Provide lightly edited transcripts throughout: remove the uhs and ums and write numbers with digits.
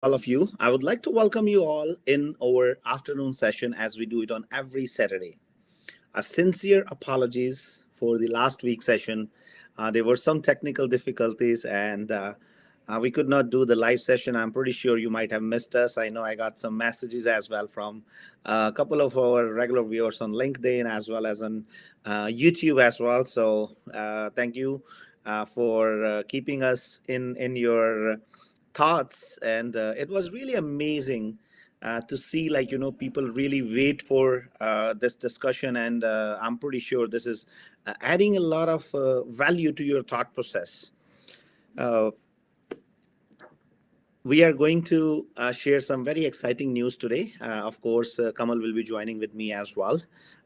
all of you. I would like to welcome you all in our afternoon session as we do it on every Saturday. A sincere apologies for the last week session. There were some technical difficulties and we could not do the live session. I'm pretty sure you might have missed us. I know I got some messages as well from a couple of our regular viewers on LinkedIn as well as on YouTube as well. So thank you for keeping us in your thoughts. And it was really amazing to see people really wait for this discussion, and I'm pretty sure this is adding a lot of value to your thought process. uh, we are going to share some very exciting news today. Of course, Kamal will be joining with me as well.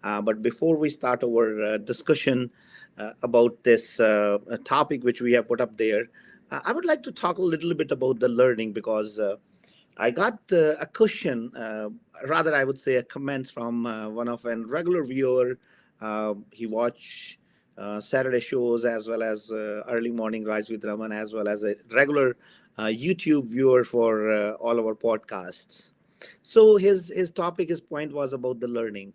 But before we start our discussion about this topic which we have put up there, I would like to talk a little bit about the learning because I got a question, rather I would say a comment from one of a regular viewer. He watch Saturday shows as well as early morning rise with Raman, as well as a regular YouTube viewer for all our podcasts. So his topic, his point was about the learning.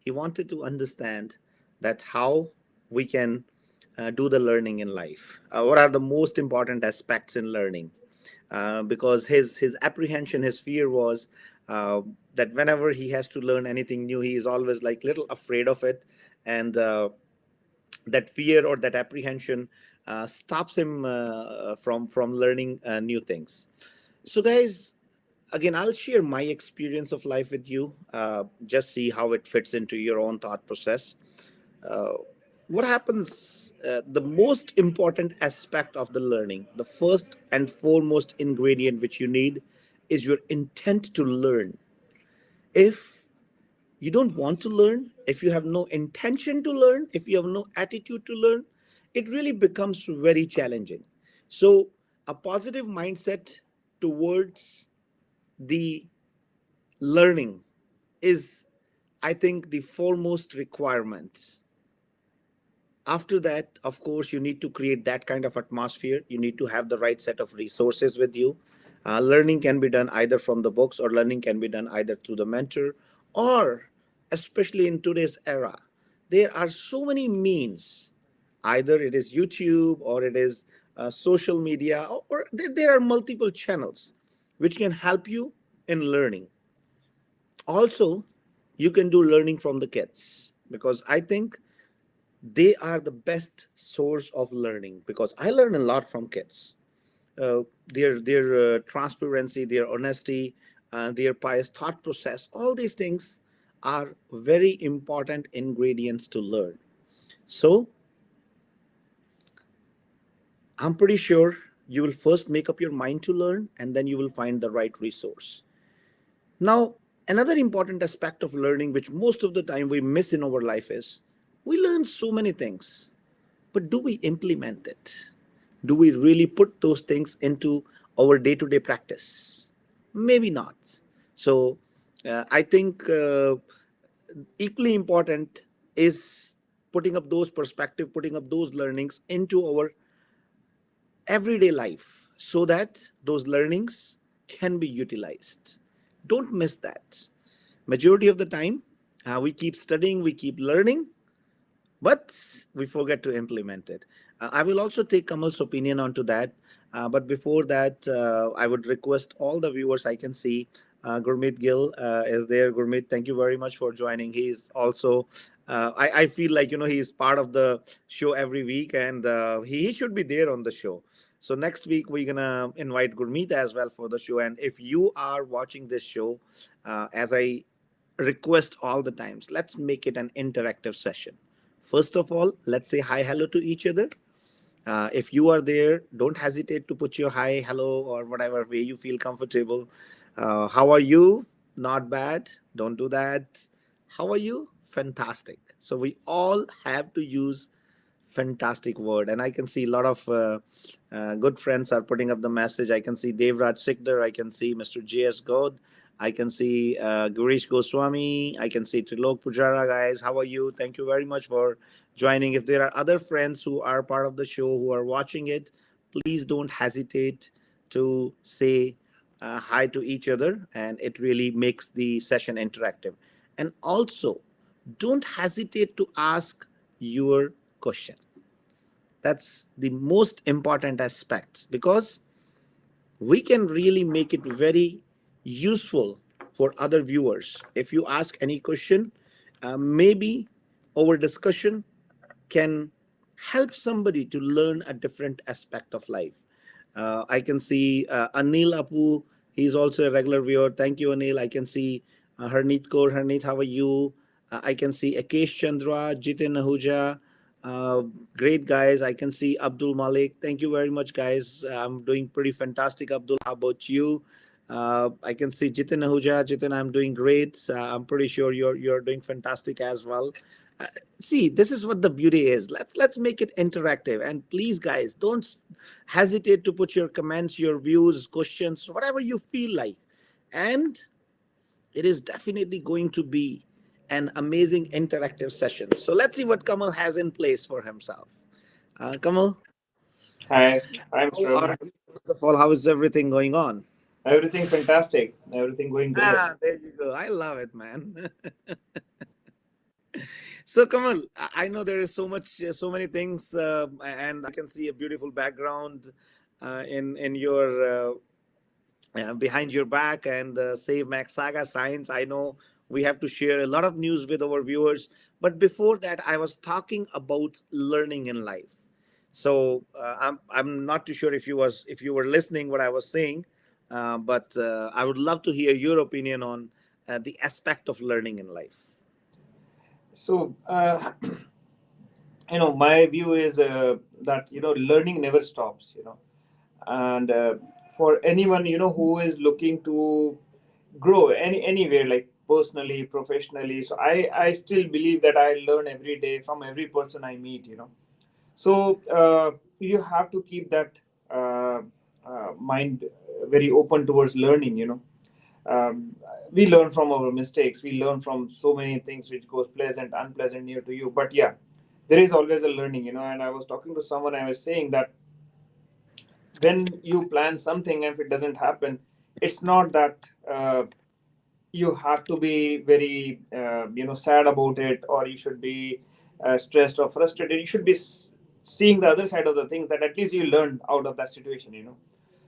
He wanted to understand that how we can do the learning in life. What are the most important aspects in learning? Because his apprehension, his fear was that whenever he has to learn anything new, he is always like little afraid of it, and that fear or that apprehension stops him from learning new things. So, guys, again, I'll share my experience of life with you. Just see how it fits into your own thought process. uh, what happens, the most important aspect of the learning, the first and foremost ingredient which you need is your intent to learn. If you don't want to learn, if you have no intention to learn, if you have no attitude to learn, it really becomes very challenging. So a positive mindset towards the learning is, I think, the foremost requirement. After that, of course, you need to create that kind of atmosphere. You need to have the right set of resources with you. Learning can be done either from the books, or learning can be done either through the mentor, or especially in today's era, there are so many means. Either it is YouTube, or it is social media, or there are multiple channels which can help you in learning. Also, you can do learning from the kids, because I think they are the best source of learning, because I learn a lot from kids. Their transparency, their honesty, their pious thought process, all these things are very important ingredients to learn. So I'm pretty sure you will first make up your mind to learn, and then you will find the right resource. Now, another important aspect of learning, which most of the time we miss in our life, is we learn so many things, but do we implement it? Do we really put those things into our day to day practice? Maybe not. So, I think equally important is putting up those perspective, putting up those learnings into our everyday life, so that those learnings can be utilized. Don't miss that. Majority of the time, we keep studying, we keep learning, but we forget to implement it. I will also take Kamal's opinion onto that. But before that, I would request all the viewers. I can see Gurmeet Gill is there. Gurmeet, thank you very much for joining. He's also, I feel like, he's part of the show every week, and he should be there on the show. So next week, we're going to invite Gurmeet as well for the show. And if you are watching this show, as I request all the times, let's make it an interactive session. First of all, let's say hi, hello to each other. If you are there, don't hesitate to put your hi, hello, or whatever way you feel comfortable. How are you? Not bad. Don't do that. How are you? Fantastic. So we all have to use fantastic word, and I can see a lot of good friends are putting up the message. I can see Devraj Sikdar, I can see Mr. JS God, I can see Girish Goswami, I can see Trilok Pujara. Guys, how are you? Thank you very much for joining. If there are other friends who are part of the show who are watching it, please don't hesitate to say hi to each other, and it really makes the session interactive. And also, don't hesitate to ask your question. That's the most important aspect, because we can really make it very useful for other viewers. If you ask any question, maybe our discussion can help somebody to learn a different aspect of life. I can see Anil Apu, he's also a regular viewer. Thank you, Anil. I can see Harneet Kaur. Harneet, how are you? I can see Akesh Chandra, Jitin Ahuja. Uh, Great guys. I can see Abdul Malik. Thank you very much, guys. I'm doing pretty fantastic. Abdul, how about you? I can see Jitin Ahuja. Jitin, I'm doing great. I'm pretty sure you're doing fantastic as well. Uh, See, this is what the beauty is. Let's make it interactive. And please, guys, don't hesitate to put your comments, your views, questions, whatever you feel like. And it is definitely going to be an amazing interactive session. So let's see what Kamal has in place for himself. Kamal, Hi, I'm how are Raman. you? First of all, how is everything going on? Everything fantastic. Everything going great. There you go. I love it, man. So Kamal, I know there is so much, so many things, and I can see a beautiful background in your behind your back, and Save Max Saga Science. I know we have to share a lot of news with our viewers, but before that, I was talking about learning in life. So I'm not too sure if you were listening what I was saying, but I would love to hear your opinion on the aspect of learning in life. So, my view is that learning never stops. And for anyone who is looking to grow anywhere, like personally, professionally. So I still believe that I learn every day from every person I meet. So you have to keep that mind very open towards learning. We learn from our mistakes. We learn from so many things which goes pleasant, unpleasant, near to you. But yeah, there is always a learning. And I was talking to someone. I was saying that when you plan something, and if it doesn't happen, it's not that you have to be very sad about it, or you should be stressed or frustrated. You should be seeing the other side of the things, that at least you learn out of that situation.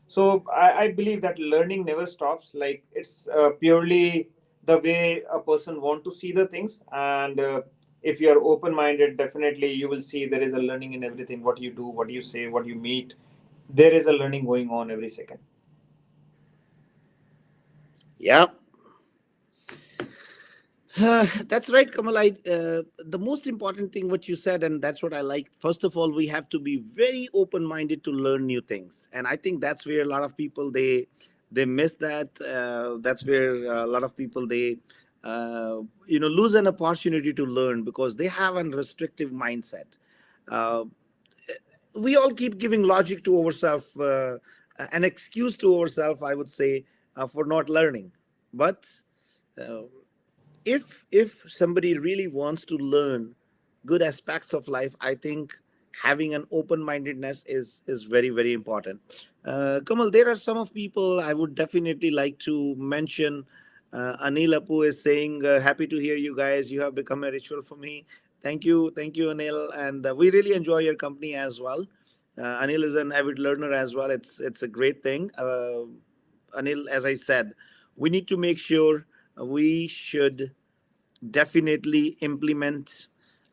So I believe that learning never stops. Like, it's purely the way a person want to see the things. And if you are open minded, definitely you will see there is a learning in everything. What you do, what you say, what you meet, there is a learning going on every second. Yeah, that's right, Kamal. The most important thing what you said, and that's what I like. First of all, we have to be very open-minded to learn new things, and I think that's where a lot of people they miss that. That's where a lot of people they lose an opportunity to learn because they have a restrictive mindset. Uh, we all keep giving logic to ourselves, an excuse to ourselves, I would say, for not learning, but. Uh, if somebody really wants to learn good aspects of life, I think having an open mindedness is very very important. Kamal, there are some of people I would definitely like to mention. Anil Apu is saying, happy to hear you guys, you have become a ritual for me. Thank you, Anil, and we really enjoy your company as well. Anil is an avid learner as well. It's a great thing. Anil, as I said, we need to make sure we should definitely implement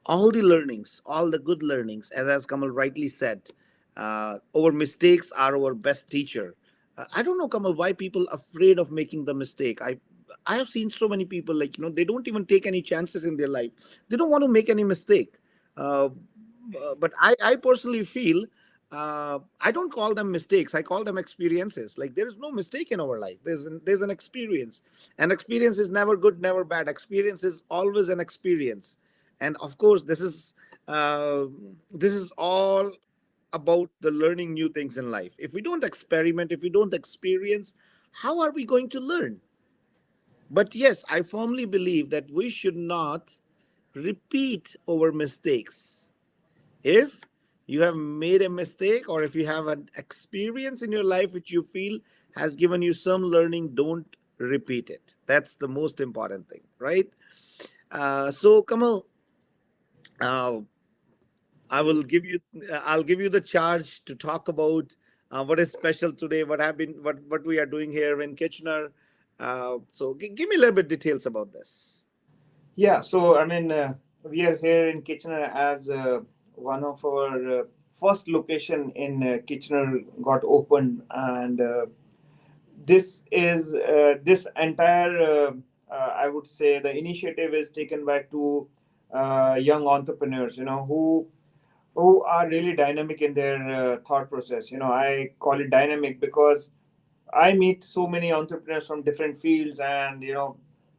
all the learnings, all the good learnings, as Kamal rightly said. Our mistakes are our best teacher. I don't know, Kamal, why people afraid of making the mistake. I have seen so many people, like, they don't even take any chances in their life. They don't want to make any mistake. Uh, but I personally feel, I don't call them mistakes. I call them experiences. Like, there is no mistake in our life. There's an experience, and experience is never good, never bad. Experience is always an experience, and of course, this is all about the learning new things in life. If we don't experiment, if we don't experience, how are we going to learn? But yes, I firmly believe that we should not repeat our mistakes. If you have made a mistake, or if you have an experience in your life which you feel has given you some learning, don't repeat it. That's the most important thing, right? So Kamal, uh, I'll give you the charge to talk about what is special today, what we are doing here in Kitchener. So give me a little bit details about this. Yeah, so I mean, we are here in Kitchener as one of our first location in Kitchener got opened, and this entire I would say the initiative is taken by two young entrepreneurs, who are really dynamic in their thought process. I call it dynamic because I meet so many entrepreneurs from different fields, and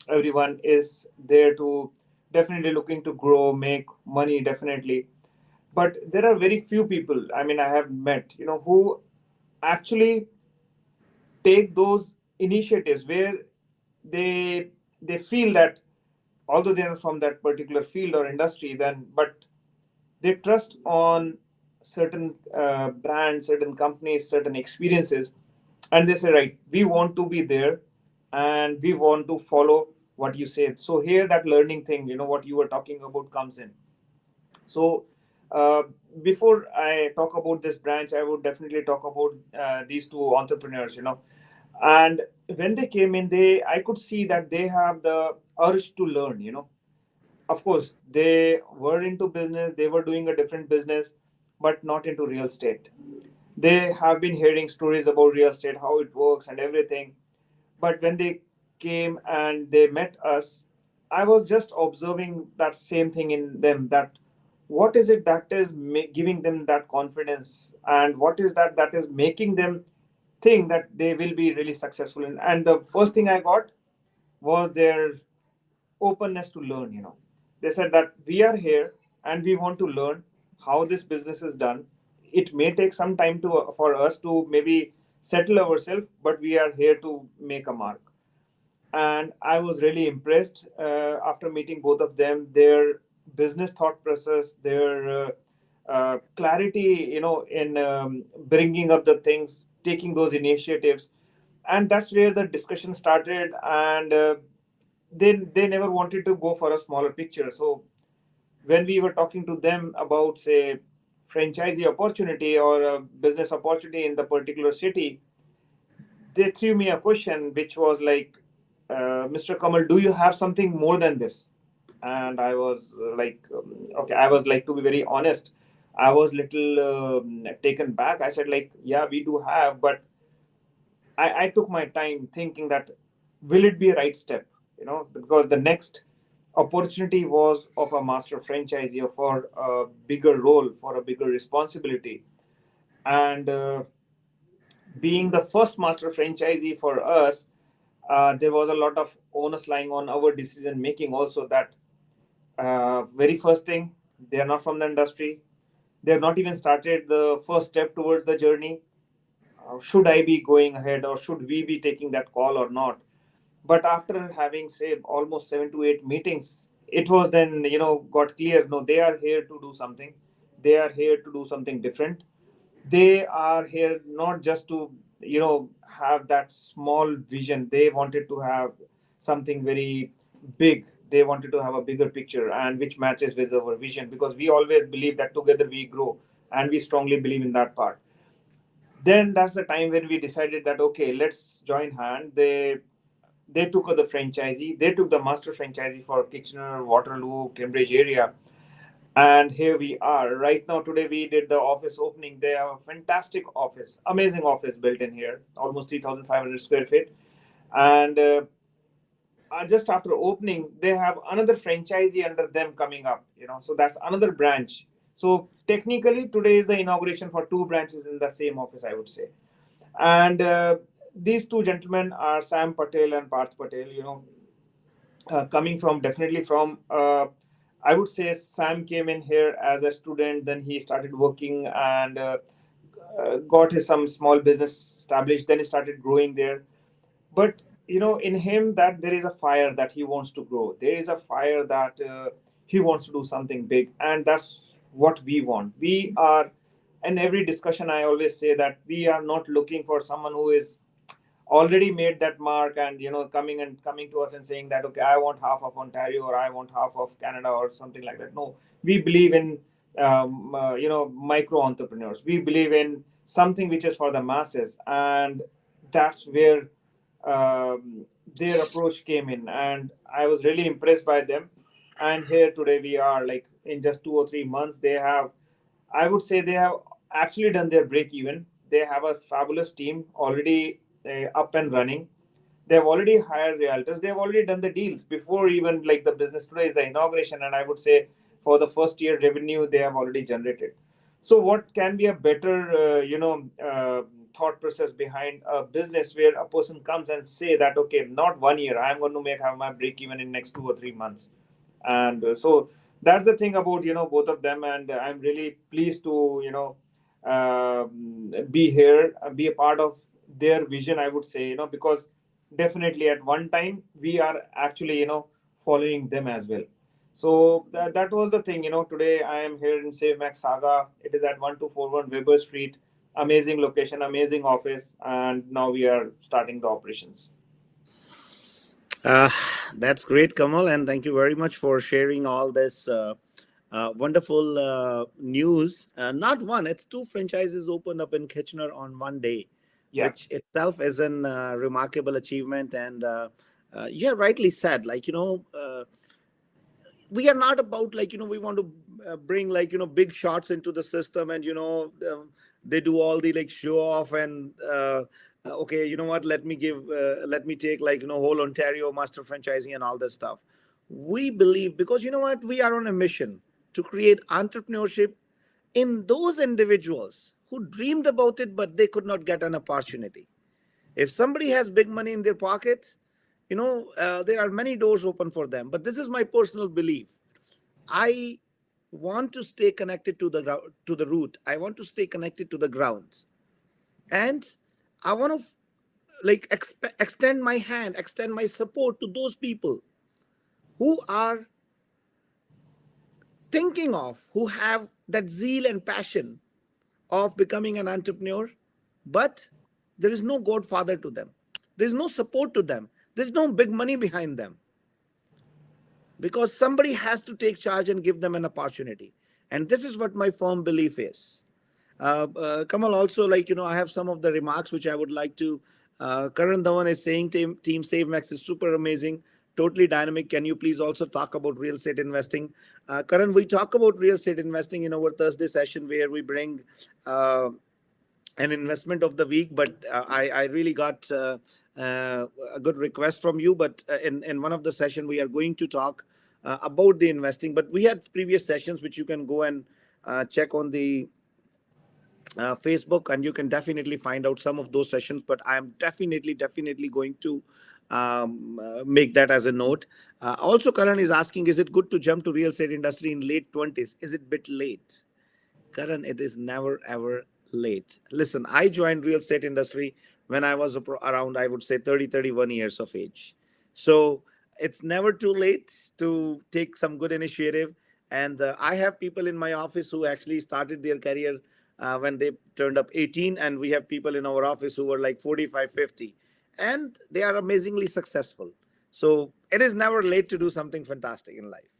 everyone is there to definitely looking to grow, make money, definitely. But there are very few people, I mean, I have met, who actually take those initiatives where they they feel that although they are from that particular field or industry, then but they trust on certain brands, certain companies, certain experiences, and they say, right, we want to be there, and we want to follow what you said. So here, that learning thing, what you were talking about, comes in. So uh, before I talk about this branch, I would definitely talk about these two entrepreneurs. And when they came in, they I could see that they have the urge to learn. Of course, they were into business, they were doing a different business, but not into real estate. They have been hearing stories about real estate, how it works and everything. But when they came and they met us, I was just observing that same thing in them, that what is it that is giving them that confidence, and what is that is making them think that they will be really successful in. And the first thing I got was their openness to learn. They said that we are here and we want to learn how this business is done. It may take some time to for us to maybe settle ourselves, but we are here to make a mark. And I was really impressed after meeting both of them, their business thought process, their clarity, in bringing up the things, taking those initiatives. And that's where the discussion started. And they never wanted to go for a smaller picture. So when we were talking to them about, say, franchisee opportunity or a business opportunity in the particular city, they threw me a question which was like, Mr. Kamal, do you have something more than this? And I was like, okay, I was like, to be very honest, I was little taken back. I said, like, yeah, we do have, but I took my time thinking that will it be a right step? Because the next opportunity was of a master franchisee or for a bigger role, for a bigger responsibility. And being the first master franchisee for us, there was a lot of onus lying on our decision making also, that very first thing, they are not from the industry. They have not even started the first step towards the journey. Should I be going ahead, or should we be taking that call or not? But after having, say, almost 7 to 8 meetings, it was then, got clear, no, they are here to do something. They are here to do something different. They are here not just to, have that small vision. They wanted to have something very big. They wanted to have a bigger picture, and which matches with our vision, because we always believe that together we grow, and we strongly believe in that part. Then that's the time when we decided that, okay, let's join hand. They took the franchisee. They took the master franchisee for Kitchener, Waterloo, Cambridge area. And here we are. Right now, today we did the office opening. They have a fantastic office, amazing office built in here, almost 3,500 square feet. And just after opening, they have another franchisee under them coming up, so that's another branch. So technically, today is the inauguration for two branches in the same office, I would say. And these two gentlemen are Sam Patel and Parth Patel, coming from, definitely from, I would say Sam came in here as a student, then he started working, and got his some small business established, then he started growing there. But in him, that there is a fire that he wants to grow. There is a fire that he wants to do something big, and that's what we want. We are, in every discussion, I always say that we are not looking for someone who is already made that mark, and coming to us and saying that, okay, I want half of Ontario, or I want half of Canada, or something like that. No, we believe in micro entrepreneurs. We believe in something which is for the masses, and that's where their approach came in, and I was really impressed by them. And here today we are, like in just 2 or 3 months, they have, I would say, they have actually done their break even. They have a fabulous team already up and running. They have already hired realtors. They have already done the deals before even like the business today is the inauguration. And I would say for the first year revenue, they have already generated. So what can be a better, thought process behind a business where a person comes and say that, okay, not 1 year, I'm going to have my break even in next 2 or 3 months. And so that's the thing about both of them, and I'm really pleased to be here, be a part of their vision, I would say, because definitely at one time we are actually following them as well. So that was the thing. Today I am here in Save Max Saga. It is at 1241 Weber Street. Amazing location, amazing office, and now we are starting the operations. Uh, that's great, Kamal, and thank you very much for sharing all this wonderful news. Not one, it's two franchises opened up in Kitchener on one day, Yeah. which itself is an remarkable achievement. And you have rightly said, we are not about we want to bring big shots into the system, and they do all the show off, and okay, you know what, let me take whole Ontario master franchising and all this stuff. We believe, because you know what, we are on a mission to create entrepreneurship in those individuals who dreamed about it but they could not get an opportunity. If somebody has big money in their pockets, there are many doors open for them. But this is my personal belief. I want to stay connected to the root. I want to stay connected to the grounds, and I want to extend my hand, extend my support to those people who are thinking of, who have that zeal and passion of becoming an entrepreneur, but there is no godfather to them. There's no support to them. There's no big money behind them, because somebody has to take charge and give them an opportunity. And this is what my firm belief is. Kamal, also, I have some of the remarks which I would like to. Karan Dhawan is saying team SaveMax is super amazing, totally dynamic. Can you please also talk about real estate investing? Karan, we talk about real estate investing in our Thursday session where we bring an investment of the week, but I really got a good request from you. But in one of the session, we are going to talk about the investing. But we had previous sessions which you can go and check on the Facebook, and you can definitely find out some of those sessions. But I am definitely going to make that as a note. Also, Karan is asking, is it good to jump to real estate industry in late 20s? Is it a bit late? Karan, it is never ever late. Listen, I joined real estate industry when I was around, I would say, 30, 31 years of age. So it's never too late to take some good initiative. And I have people in my office who actually started their career when they turned up 18. And we have people in our office who were like 45, 50. And they are amazingly successful. So it is never late to do something fantastic in life.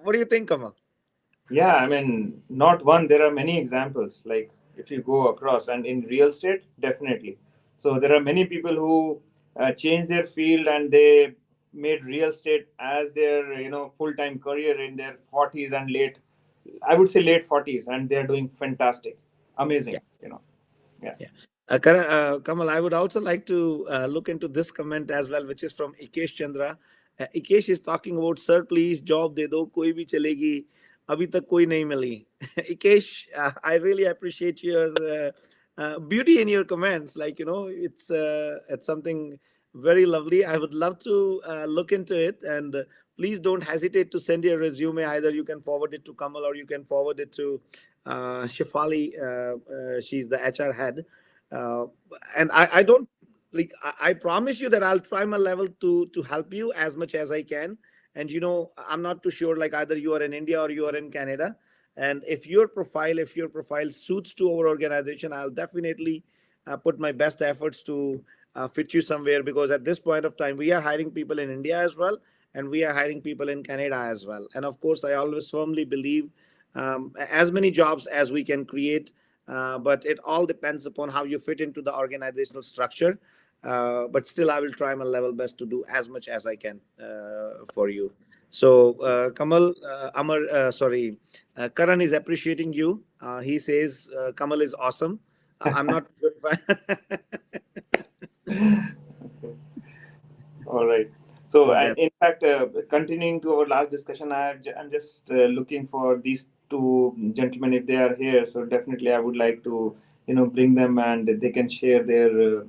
What do you think, Kamal? Yeah, I mean, not one. There are many examples. Like if you go across, and in real estate, definitely. So there are many people who changed their field, and they made real estate as their full time career in their 40s and late. I would say late 40s, and they are doing fantastic, amazing. Yeah. Yeah. Kamal, I would also like to look into this comment as well, which is from Ikesh Chandra. Ikesh is talking about, sir, please job de do, koi bhi chalegi. Abhi tak koi nahi mili. Ikesh, I really appreciate your beauty in your comments. It's something very lovely. I would love to look into it, and please don't hesitate to send your resume. Either you can forward it to Kamal or you can forward it to Shifali. She's the HR head, uh, and I don't I promise you that I'll try my level to help you as much as I can. And I'm not too sure, like either you are in India or you are in Canada. And if your profile suits to our organization, I'll definitely put my best efforts to fit you somewhere, because at this point of time we are hiring people in India as well, and we are hiring people in Canada as well. And of course, I always firmly believe as many jobs as we can create, but it all depends upon how you fit into the organizational structure. But still, I will try my level best to do as much as I can for you. So, Kamal, Karan is appreciating you. He says Kamal is awesome. I'm not sure if All right. So, that. in fact, continuing to our last discussion, I'm just looking for these two gentlemen if they are here. So definitely, I would like to, bring them and they can share their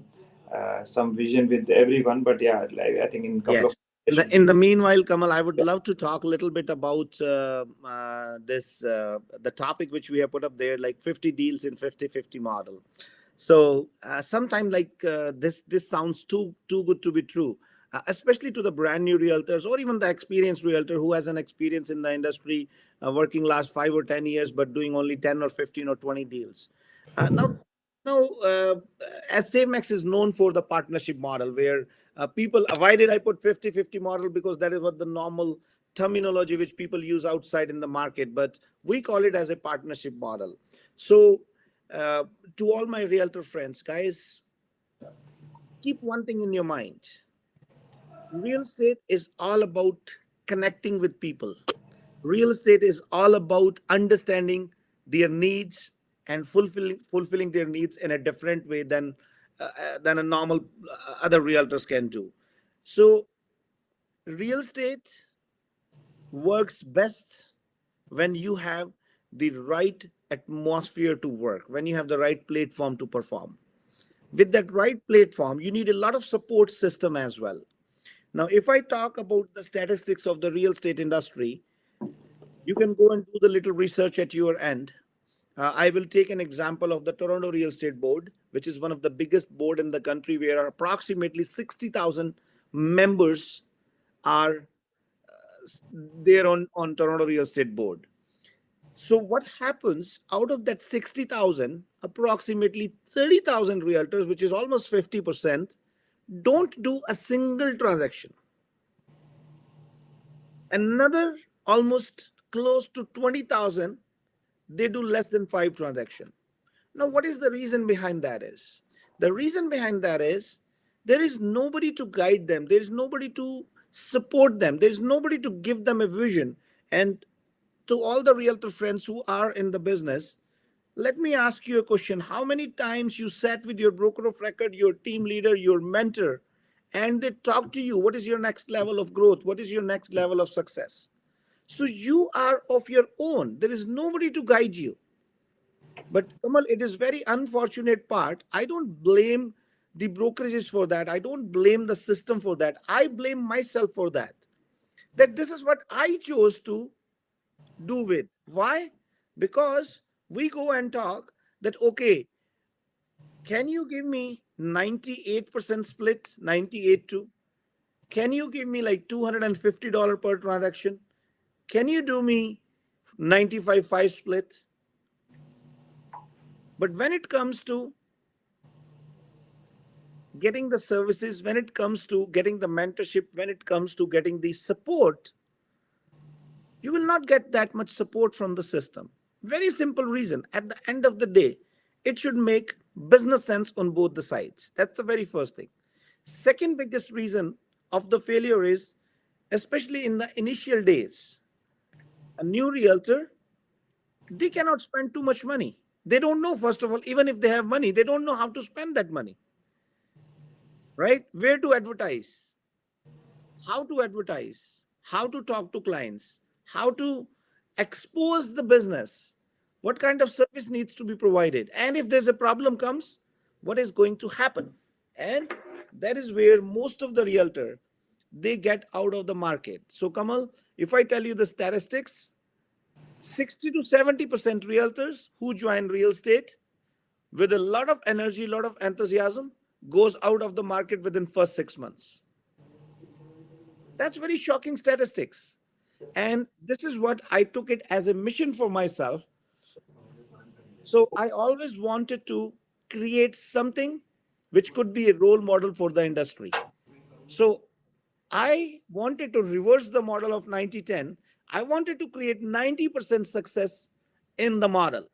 some vision with everyone. But yeah, like, I think in a couple of Yes. they should. In the meanwhile, Kamal, I would love to talk a little bit about this the topic which we have put up there, like 50 deals in 50-50 model. So sometime like this sounds too good to be true, especially to the brand new realtors or even the experienced realtor who has an experience in the industry, working last 5 or 10 years, but doing only 10 or 15 or 20 deals. Now, as SaveMax is known for the partnership model, where people, why did I put 50-50 model? Because that is what the normal terminology which people use outside in the market, but we call it as a partnership model. So, uh, to all my realtor friends, guys, keep one thing in your mind. Real estate is all about connecting with people. Real estate is all about understanding their needs and fulfilling their needs in a different way than a normal other realtors can do. So real estate works best when you have the right atmosphere to work, when you have the right platform to perform. With that right platform, you need a lot of support system as well. Now, if I talk about the statistics of the real estate industry, you can go and do the little research at your end. I will take an example of the Toronto Real Estate Board, which is one of the biggest board in the country, where approximately 60,000 members are there on Toronto Real Estate Board. So what happens out of that 60,000, approximately 30,000 realtors, which is almost 50%, don't do a single transaction. Another almost close to 20,000, they do less than 5 transactions. Now, what is the reason behind that is? The reason behind that is there is nobody to guide them. There is nobody to support them. There is nobody to give them a vision. And to all the realtor friends who are in the business, let me ask you a question. How many times you sat with your broker of record, your team leader, your mentor, and they talk to you? What is your next level of growth? What is your next level of success? So you are of your own. There is nobody to guide you. But Kamal, it is very unfortunate part. I don't blame the brokerages for that. I don't blame the system for that. I blame myself for that. That this is what I chose to do with. Why? Because we go and talk that, okay, can you give me 98% split, 98 to? Can you give me like $250 per transaction? Can you do me 95-5 split? But when it comes to getting the services, when it comes to getting the mentorship, when it comes to getting the support, you will not get that much support from the system. Very simple reason. At the end of the day, it should make business sense on both the sides. That's the very first thing. Second biggest reason of the failure is, especially in the initial days, a new realtor, they cannot spend too much money. They don't know, first of all, even if they have money, they don't know how to spend that money, right? Where to advertise, how to talk to clients, how to expose the business, what kind of service needs to be provided, and if there's a problem comes, what is going to happen. And that is where most of the realtor, they get out of the market. So Kamal, if I tell you the statistics, 60 to 70% realtors who join real estate with a lot of energy, a lot of enthusiasm, goes out of the market within first 6 months. That's very shocking statistics. And this is what I took it as a mission for myself. So I always wanted to create something which could be a role model for the industry. So I wanted to reverse the model of 90-10. I wanted to create 90% success in the model.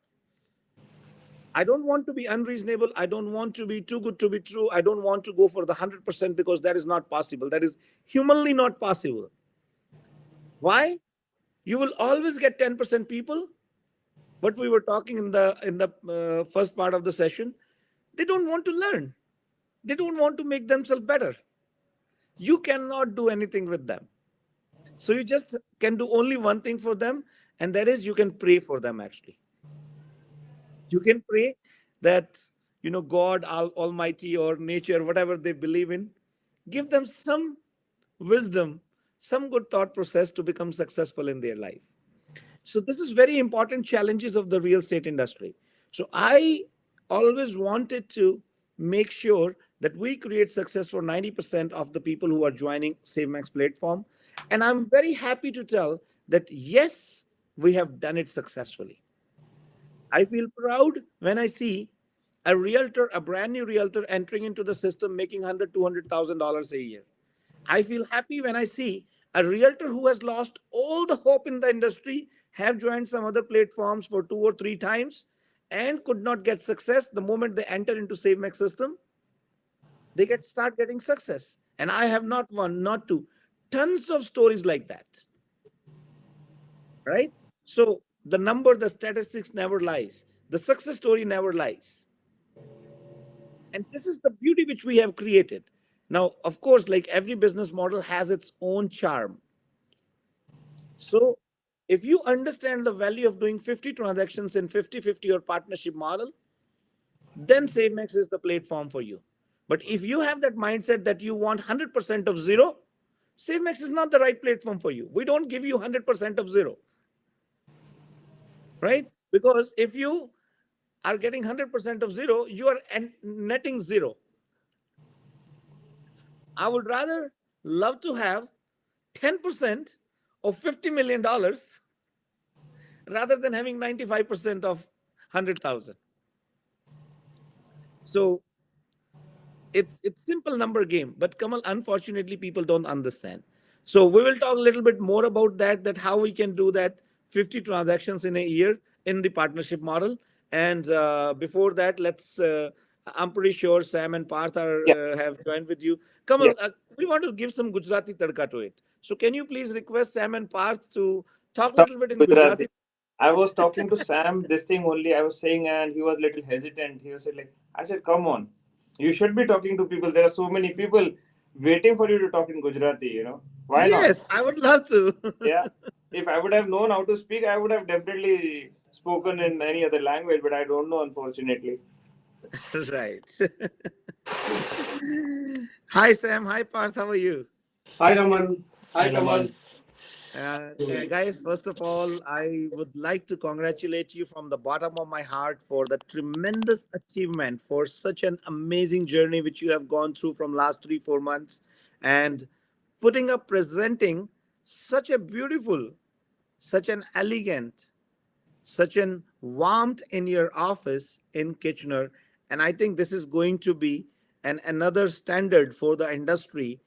I don't want to be unreasonable. I don't want to be too good to be true. I don't want to go for the 100% because that is not possible. That is humanly not possible. Why? You will always get 10% people. What we were talking in the first part of the session, they don't want to learn. They don't want to make themselves better. You cannot do anything with them. So you just can do only one thing for them, and that is you can pray for them actually. You can pray that, God, Almighty, or nature, whatever they believe in, give them some wisdom, some good thought process to become successful in their life. So this is very important challenges of the real estate industry. So I always wanted to make sure that we create success for 90% of the people who are joining SaveMax platform. And I'm very happy to tell that yes, we have done it successfully. I feel proud when I see a realtor, a brand new realtor entering into the system making 100, $200,000 a year. I feel happy when I see a realtor who has lost all the hope in the industry have joined some other platforms for 2 or 3 times and could not get success. The moment they enter into SaveMax system, they start getting success. And I have not one, not two, tons of stories like that, right? So the number, the statistics never lies. The success story never lies. And this is the beauty which we have created. Now, of course, like every business model has its own charm. So if you understand the value of doing 50 transactions in 50-50 or partnership model, then SaveMax is the platform for you. But if you have that mindset that you want 100% of zero, SaveMax is not the right platform for you. We don't give you 100% of zero, right? Because if you are getting 100% of zero, you are netting zero. I would rather love to have 10% of $50 million rather than having 95% of 100,000. So it's simple number game, but Kamal, unfortunately, people don't understand. So we will talk a little bit more about that how we can do that 50 transactions in a year in the partnership model. And before that, I'm pretty sure Sam and Parth Yeah, have joined with you. yeah. Kamal, we want to give some Gujarati tadka to it. So can you please request Sam and Parth to talk a Some little bit in Gujarati. Gujarati? I was talking to Sam this thing only. I was saying, and he was little hesitant. He was like, I said, come on, you should be talking to people. There are so many people waiting for you to talk in Gujarati. Why not? Yes, I would love to. Yeah. If I would have known how to speak, I would have definitely spoken in any other language, but I don't know, unfortunately. Right. Hi, Sam. Hi, Parth. How are you? Hi Raman. Hi Kamal. Guys, first of all, I would like to congratulate you from the bottom of my heart for the tremendous achievement, for such an amazing journey which you have gone through from last 3 4 months, and putting up presenting such a beautiful, such an elegant, such an warmth in your office in Kitchener. And I think this is going to be another standard for the industry.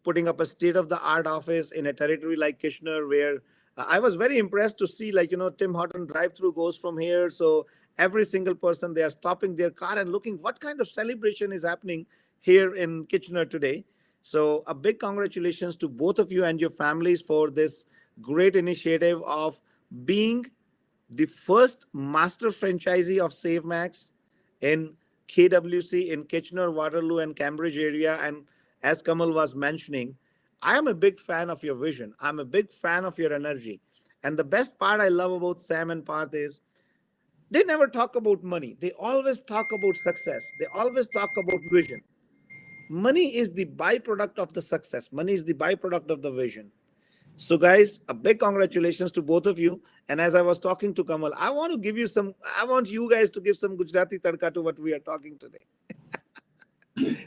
Putting up a state of the art office in a territory like Kitchener, where I was very impressed to see, Tim Horton drive through goes from here. So every single person, they are stopping their car and looking what kind of celebration is happening here in Kitchener today. So a big congratulations to both of you and your families for this great initiative of being the first master franchisee of SaveMax in KWC in Kitchener, Waterloo, and Cambridge area. And as Kamal was mentioning, I am a big fan of your vision. I'm a big fan of your energy. And the best part I love about Sam and Parth is they never talk about money. They always talk about success. They always talk about vision. Money is the byproduct of the success. Money is the byproduct of the vision. So, guys, a big congratulations to both of you. And as I was talking to Kamal, I want you guys to give some Gujarati tadka to what we are talking today.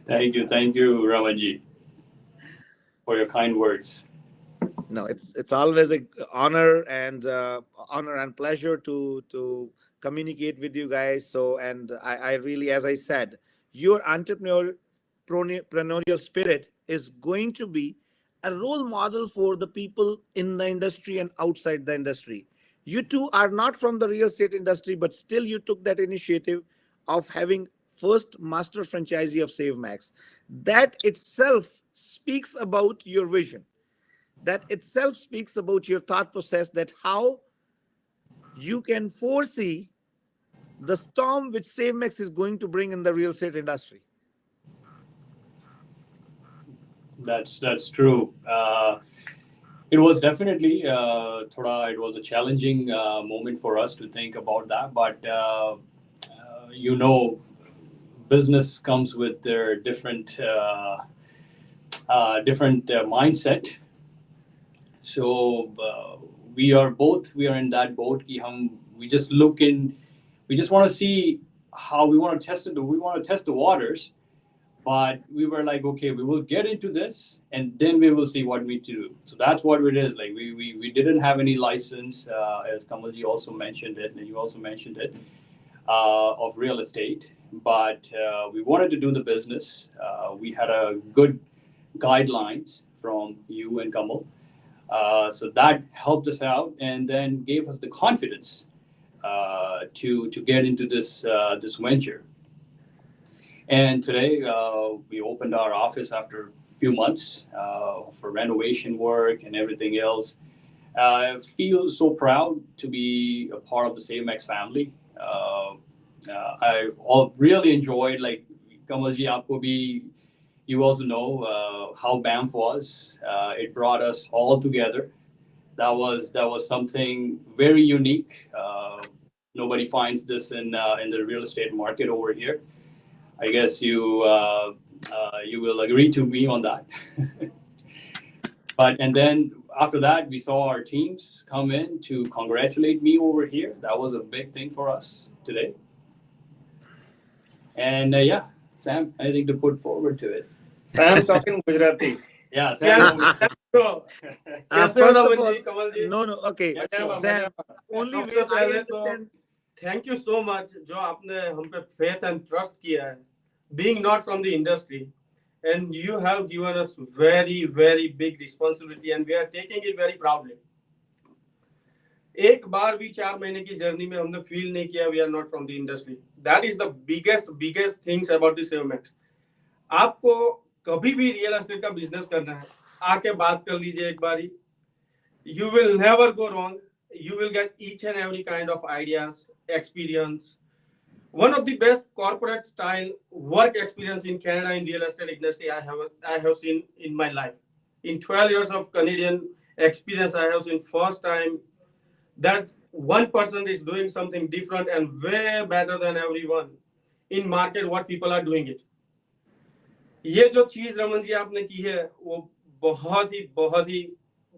Thank you, Ramanji, for your kind words. No, it's always a honor and pleasure to communicate with you guys. So, and I really, as I said, your entrepreneurial spirit is going to be a role model for the people in the industry and outside the industry. You two are not from the real estate industry, but still you took that initiative of having first master franchisee of SaveMax. That itself speaks about your vision. That itself speaks about your thought process, that how you can foresee the storm which SaveMax is going to bring in the real estate industry. That's true. It was definitely it was a challenging moment for us to think about that, but you know, business comes with their different mindset. So we are in that boat. We just look in. We just want to see how we want to test it. We want to test the waters, but we were like, okay, we will get into this, and then we will see what we do. So that's what it is. Like we didn't have any license, as Kamalji also mentioned it, and you also mentioned it, of real estate. But we wanted to do the business. We had a good guidelines from you and Kamal. So that helped us out and then gave us the confidence to get into this venture. And today we opened our office after a few months for renovation work and everything else. I feel so proud to be a part of the SaveMax family. Really enjoyed, like Kamalji, aapko bhi, you also know how BAMF was. It brought us all together. That was something very unique. Nobody finds this in the real estate market over here. I guess you will agree to me on that. And then after that, we saw our teams come in to congratulate me over here. That was a big thing for us today. And yeah, Sam, anything to put forward to it? Sam talking Gujarati. Yeah, Sam. First of all, no, okay, Sam. Only way I understand. Thank you so much, जो आपने हम पे faith and trust किया है. Being not from the industry, and you have given us very, very big responsibility, and we are taking it very proudly. एक बार भी 4 महीने की जर्नी में हमने फील नहीं किया we are not from the industry. That is the biggest things about the SaveMax. आपको कभी भी रियल एस्टेट का बिजनेस करना है, आके बात कर लीजिए एक बारी. You will never go wrong. You will get each and every kind of ideas, experience. One of the best corporate style work experience in Canada in real estate industry I have seen in my life. In 12 years of Canadian experience, I have seen first time that one person is doing something different and way better than everyone in market what people are doing it. ये जो चीज रमन जी आपने की है वो बहुत ही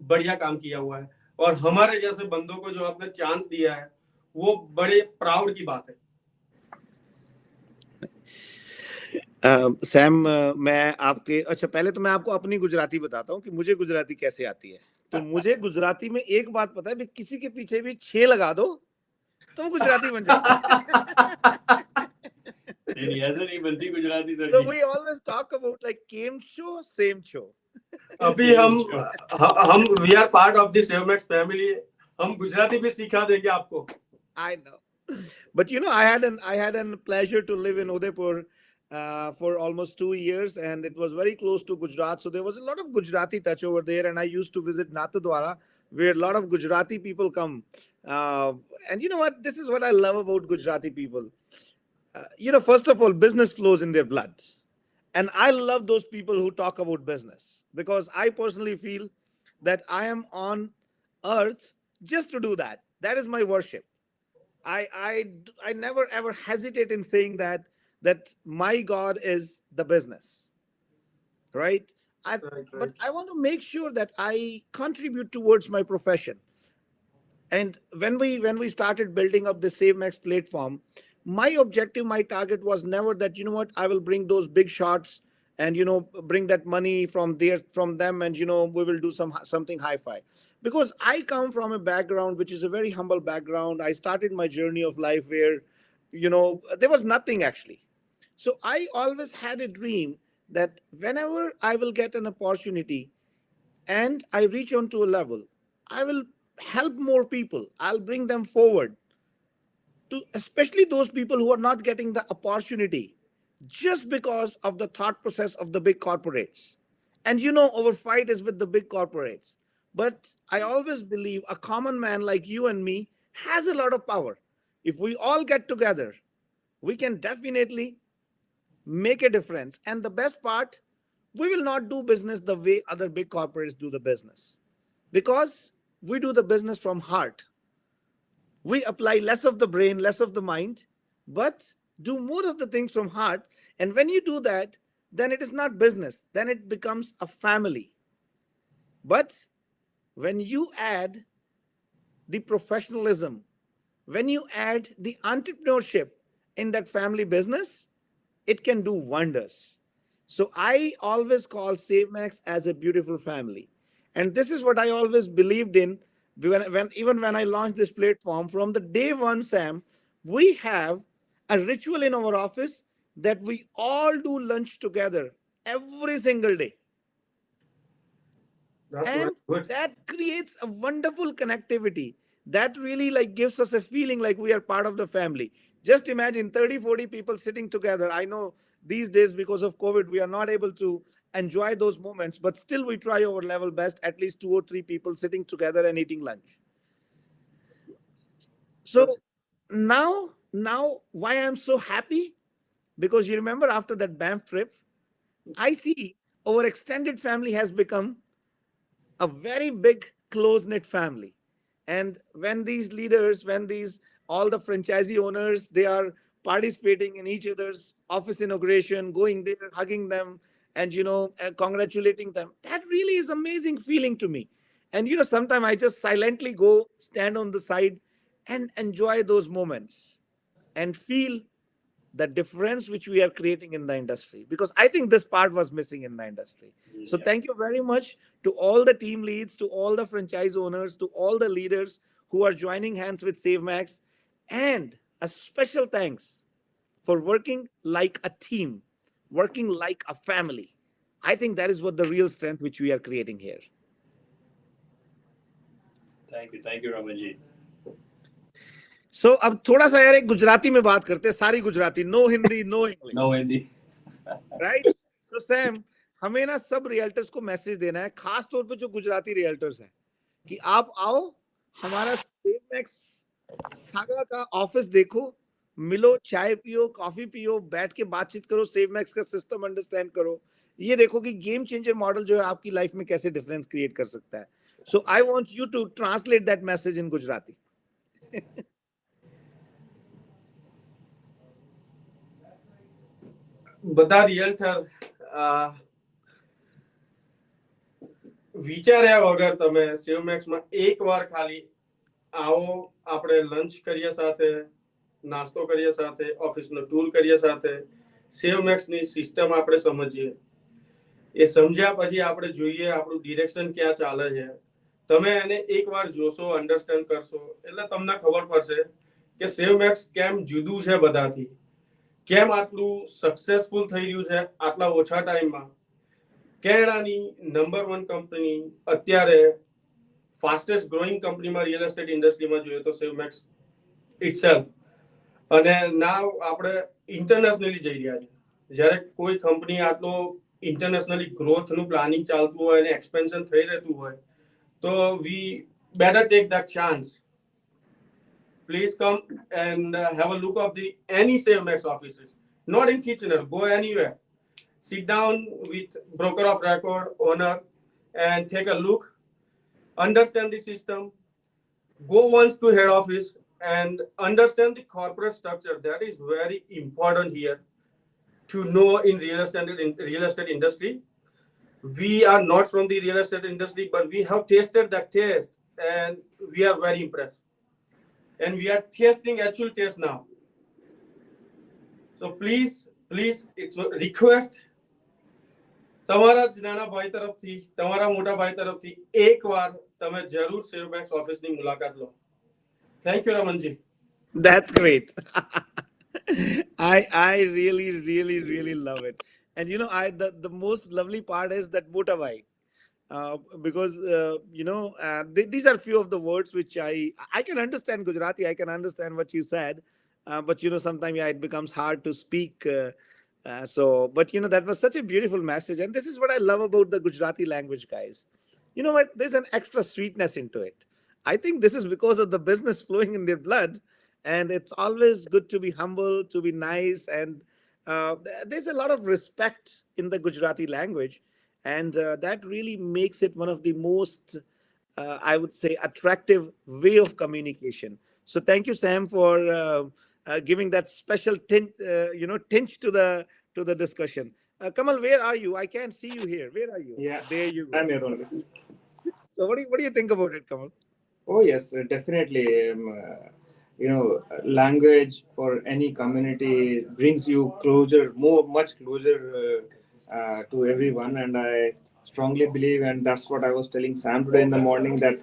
बढ़िया काम किया हुआ है और हमारे जैसे बंदों को जो आपने चांस दिया है वो बड़े प्राउड की बात है. सैम, मैं आपके अच्छा पहले तो मैं आपको अपनी गुजराती बताता हूँ कि मुझे गुजराती कैसे आती है. तो मुझे गुजराती में एक बात पता है भी किसी के पीछे भी 6 लगा दो तो गुजराती बन जाता है. ऐसे नहीं बनती Gujarati sir. So we always talk about like same show, same show. अभी हम we are part of the SaveMax family. हम गुजराती भी सिखा देंगे आपको. I know, but you know, I had an pleasure to live in Udaipur for almost 2 years, and it was very close to Gujarat. So there was a lot of Gujarati touch over there, and I used to visit Nathdwara, where a lot of Gujarati people come. And you know what? This is what I love about Gujarati people. You know, first of all, business flows in their blood. And I love those people who talk about business because I personally feel that I am on earth just to do that. That is my worship. I never ever hesitate in saying that my God is the business, right? But I want to make sure that I contribute towards my profession. And when we started building up the SaveMax platform, my objective, my target was never that, you know what, I will bring those big shots and, you know, bring that money from them, and, you know, we will do something hi-fi. Because I come from a background which is a very humble background. I started my journey of life where, you know, there was nothing actually. So I always had a dream that whenever I will get an opportunity and I reach on to a level, I will help more people. I'll bring them forward to, especially those people who are not getting the opportunity just because of the thought process of the big corporates. And our fight is with the big corporates. But I always believe a common man like you and me has a lot of power. If we all get together, we can definitely make a difference. And the best part, we will not do business the way other big corporates do the business, because we do the business from heart. We apply less of the brain, less of the mind, but do more of the things from heart. And when you do that, then it is not business, then it becomes a family. But when you add the professionalism, when you add the entrepreneurship in that family business, it can do wonders. So I always call SaveMax as a beautiful family. And this is what I always believed in even when I launched this platform. From the day one, Sam, we have a ritual in our office that we all do lunch together every single day. That's very And good. that creates a wonderful connectivity that really like gives us a feeling like we are part of the family. Just imagine 30-40 people sitting together. I know these days because of COVID we are not able to enjoy those moments, but still we try our level best, at least 2 or 3 people sitting together and eating lunch. So now why I'm so happy, because you remember after that Banff trip, I see our extended family has become a very big close knit family. And when these leaders, when these all the franchisee owners, they are participating in each other's office inauguration, going there, hugging them, and congratulating them, that really is amazing feeling to me. And sometimes I just silently go stand on the side and enjoy those moments and feel the difference which we are creating in the industry, because I think this part was missing in the industry. So Yeah. thank you very much to all the team leads, to all the franchise owners, to all the leaders who are joining hands with SaveMax, and a special thanks for working like a team, working like a family. I think that is what the real strength which we are creating here. Thank you, Ramanji. So अब थोड़ा सा यार एक गुजराती में बात करते हैं, सारी Gujarati, no Hindi no English, No, Andy. Right? So Sam, हमें ना सब रियल्टर्स को मैसेज देना है, खास तौर पे जो गुजराती रियल्टर्स हैं, कि आप आओ हमारा सेवमैक्स सागा का ऑफिस देखो, मिलो, चाय पियो, कॉफी पियो, बैठ के बातचीत करो, सेवमैक्स का सिस्टम अंडरस्टैंड करो, ये देखो कि गेम चेंजर मॉडल जो है आपकी लाइफ में कैसे डिफरेंस क्रिएट कर सकता है. So I want you to translate that message in Gujarati. બધા રિયલ્ટર વિચાર્યા વગર તમે સેવમેક્સમાં એકવાર ખાલી આવો, આપણે લંચ કરીએ સાથે, નાસ્તો કરીએ સાથે, ઓફિસનો ટૂર કરીએ સાથે, સેવમેક્સની સિસ્ટમ આપણે સમજીએ. એ સમજ્યા પછી આપણે જોઈએ આપણું ડિરેક્શન ક્યાં ચાલે છે. તમે એને એકવાર જોશો, અન્ડરસ્ટેન્ડ કરશો, એટલે તમને ખબર પડશે કે સેવમેક્સ કેમ જુદું છે બધાથી, કેમ આટલું સક્સેસફુલ થઈ રહ્યું છે આટલા ઓછા ટાઈમમાં. કેનેડાની નંબર 1 કંપની, અત્યારે ફાસ્ટેસ્ટ ગ્રોઈંગ કંપનીમાં રિયલ એસ્ટેટ ઇન્ડસ્ટ્રીમાં જોઈએ તો સેવમેક્સ ઇટસેલ્ફ. અને નાવ આપણે ઇન્ટરનેશનલી જઈ રહ્યા છે. જ્યારે કોઈ કંપની આટલો ઇન્ટરનેશનલી ગ્રોથનું પ્લાનિંગ ચાલતું હોય અને એક્સપેન્શન થઈ રહેતું હોય, તો we better take that chance. Please come and have a look of the any SaveMax offices. Not in Kitchener, go anywhere. Sit down with broker of record, owner, and take a look. Understand the system. Go once to head office and understand the corporate structure. That is very important here to know in real estate industry. We are not from the real estate industry, but we have tasted that taste and we are very impressed. And we are testing actual test now. So please, it's a request. તમારા જ નાના ભાઈ તરફથી, તમારા મોટા ભાઈ તરફથી એકવાર તમે જરૂર સેવમેક્સ ઓફિસની મુલાકાત લો. Thank you Ramanji. That's great. I really love it. And I the most lovely part is that motorbike. Because these are few of the words which I can understand Gujarati. I can understand what you said, but sometimes, yeah, it becomes hard to speak. But that was such a beautiful message, and this is what I love about the Gujarati language, guys. You know what? There's an extra sweetness into it. I think this is because of the business flowing in their blood, and it's always good to be humble, to be nice, and there's a lot of respect in the Gujarati language, and that really makes it one of the most, I would say, attractive way of communication. So thank you, Sam, for giving that special tinge to the discussion. Kamal, where are you? I can't see you here. Where are you? Yeah, There you go. I'm here only. So what do you think about it, Kamal? Oh yes, definitely. Language for any community brings you closer, much closer to everyone, and I strongly believe, and that's what I was telling Sam today in the morning, that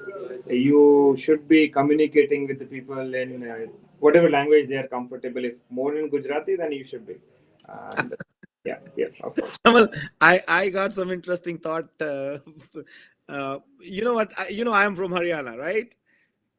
you should be communicating with the people in whatever language they are comfortable. If more in Gujarati, then you should be. And yeah, yeah, of course. Kamal, I got some interesting thought. You know what? I am from Haryana, right?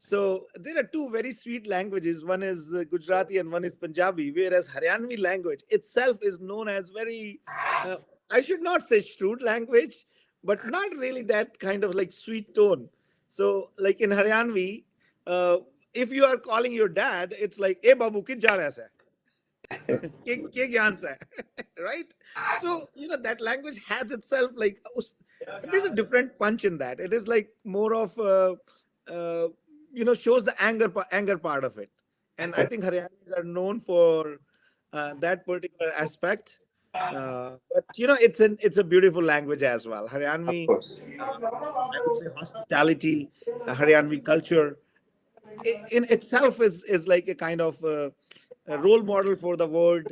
So there are two very sweet languages. One is Gujarati and one is Punjabi, whereas Haryanvi language itself is known as very, uh, I should not say shrewd language, but not really that kind of like sweet tone. So like in Haryanvi, uh, if you are calling your dad, it's like, "Hey babu, kid ja raha hai?" के ज्ञान से right? So that language has itself like there's a different punch in that. It is like more of uh, shows the anger part of it, and I think Haryanis are known for that particular aspect. But it's a beautiful language as well. Of Haryanvi, course. I would say hospitality, Haryanvi culture in itself is like a kind of a role model for the world.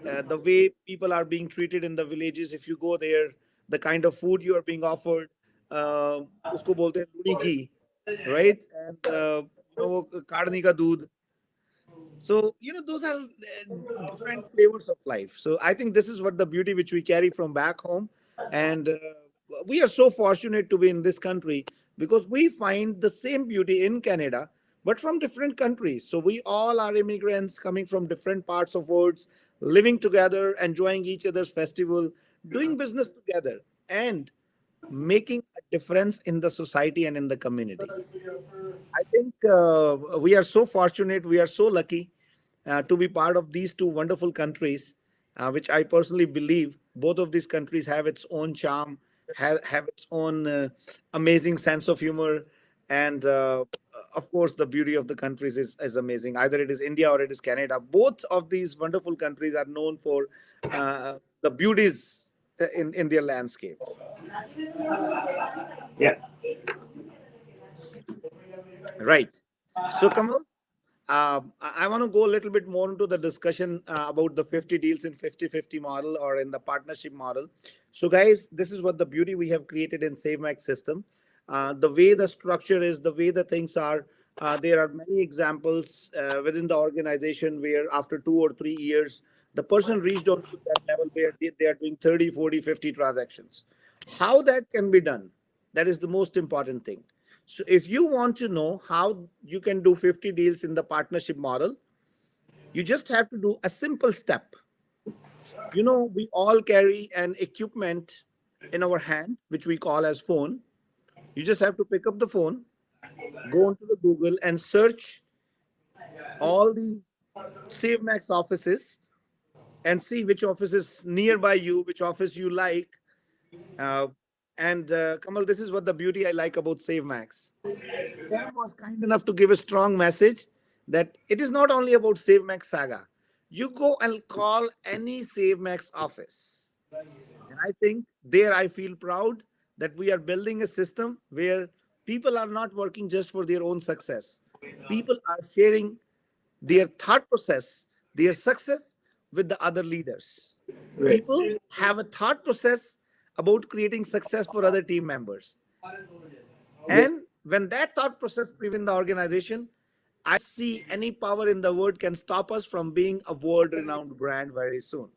The way people are being treated in the villages, if you go there, the kind of food you are being offered, usko bolte hain luni ghee, right? And wo kadni ka doodh. So those are different flavors of life. So I think this is what the beauty which we carry from back home. And we are so fortunate to be in this country because we find the same beauty in Canada, but from different countries. So we all are immigrants coming from different parts of worlds, living together, enjoying each other's festival, doing business together, and making a difference in the society and in the community. I think we are so fortunate, we are so lucky to be part of these two wonderful countries, which I personally believe both of these countries have its own charm, have its own amazing sense of humor, and of course, the beauty of the countries is amazing. Either it is India or it is Canada. Both of these wonderful countries are known for the beauties in their landscape. Yeah. Right. So, Kamal, I want to go a little bit more into the discussion about the 50 deals in 50-50 model or in the partnership model. So, guys, this is what the beauty we have created in SaveMax system. The way the structure is, the way the things are, there are many examples within the organization where after 2 or 3 years, the person reached on to that level where they are doing 30, 40, 50 transactions. How that can be done, that is the most important thing. So if you want to know how you can do 50 deals in the partnership model, you just have to do a simple step. We all carry an equipment in our hand, which we call as phone. You just have to pick up the phone, go onto the Google and search all the SaveMax offices and see which office is nearby you, which office you like. Uh, and Kamal, this is what the beauty I like about SaveMax. Sam was kind enough to give a strong message that it is not only about SaveMax Saga. You go and call any SaveMax office. And I think there I feel proud that we are building a system where people are not working just for their own success. People are sharing their thought process, their success with the other leaders. Right. People have a thought process about creating success for other team members. Yeah. And when that thought process prevails in the organization, I see any power in the world can stop us from being a world renowned brand very soon.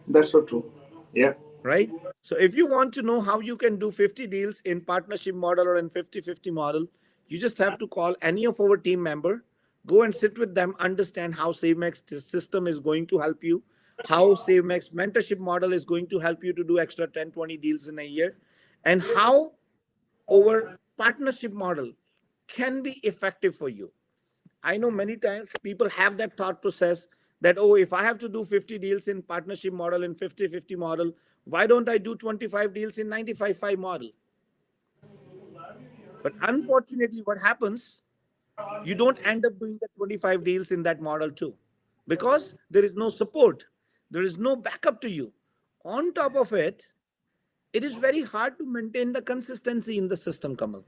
That's so true. Yeah. Right? So if you want to know how you can do 50 deals in partnership model or in 50-50 model, you just have to call any of our team member, go and sit with them, understand how SaveMax system is going to help you, how SaveMax mentorship model is going to help you to do extra 10, 20 deals in a year, and how our partnership model can be effective for you. I know many times people have that thought process that, oh, if I have to do 50 deals in partnership model in 50-50 model, why don't I do 25 deals in 95-5 model? But unfortunately, what happens, you don't end up doing the 25 deals in that model too, because there is no support, there is no backup to you. On top of it, it is very hard to maintain the consistency in the system, Kamal.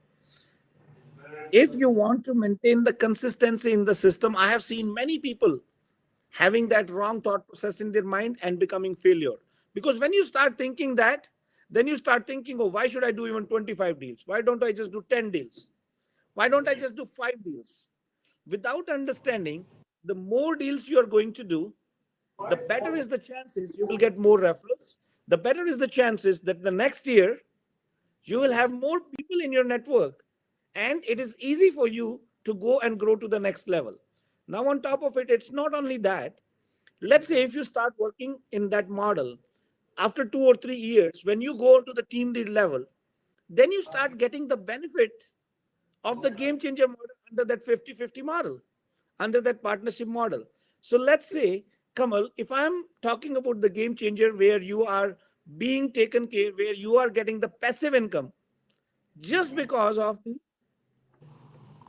If you want to maintain the consistency in the system, I have seen many people having that wrong thought process in their mind and becoming failure. Because when you start thinking that, then you start thinking, oh, why should I do even 25 deals? Why don't I just do 10 deals? Why don't I just do 5 deals? Without understanding, the more deals you are going to do, the better is the chances you will get more referrals. The better is the chances that the next year you will have more people in your network, and it is easy for you to go and grow to the next level. Now, on top of it, it's not only that. Let's say if you start working in that model after 2 or 3 years, when you go to the team lead level, then you start getting the benefit of the game changer model under that 50-50 model, under that partnership model. So let's say, Kamal, if I'm talking about the game changer where you are being taken care, where you are getting the passive income just because of the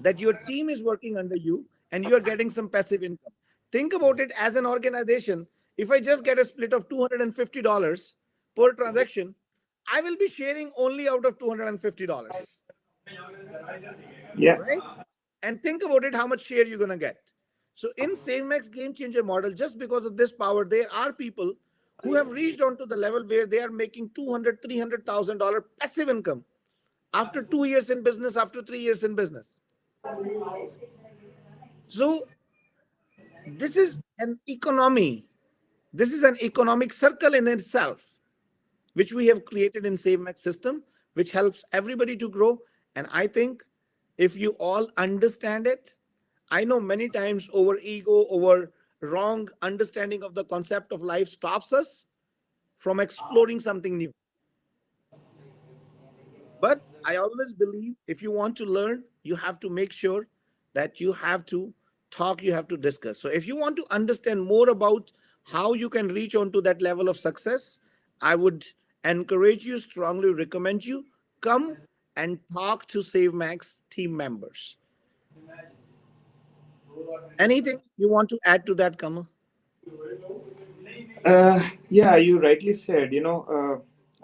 that your team is working under you and you are getting some passive income. Think about it as an organization. If I just get a split of $250 per transaction, I will be sharing only out of $250, Yeah. right? And think about it, how much share you're going to get. So in SaveMax Game Changer model, just because of this power, there are people who have reached on to the level where they are making $200,000, $300,000 passive income after 2 years in business, after 3 years in business. So this is an economy. This is an economic circle in itself, which we have created in SaveMax system, which helps everybody to grow. And I think if you all understand it, I know many times over ego, over wrong understanding of the concept of life stops us from exploring something new. But I always believe if you want to learn, you have to make sure that you have to talk, you have to discuss. So if you want to understand more about how you can reach onto that level of success, I would encourage you, strongly recommend you come and talk to SaveMax team members. Anything you want to add to that, Kamal? Yeah, you rightly said.